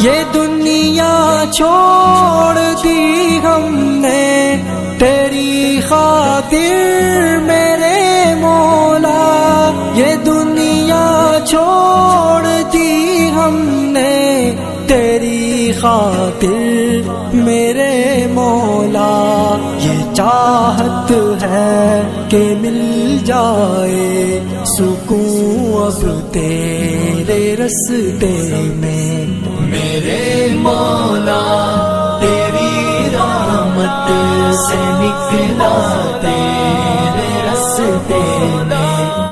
ये दुनिया छोड़ दी हमने तेरी खातिर मेरे मौला। ये दुनिया छोड़ दी हमने तेरी खातिर मेरे मौला। ये चाहत है कि मिल जाए सुकून अब तेरे रस्ते में मेरे मौला। तेरी रहमत से निकला तेरे रस्ते में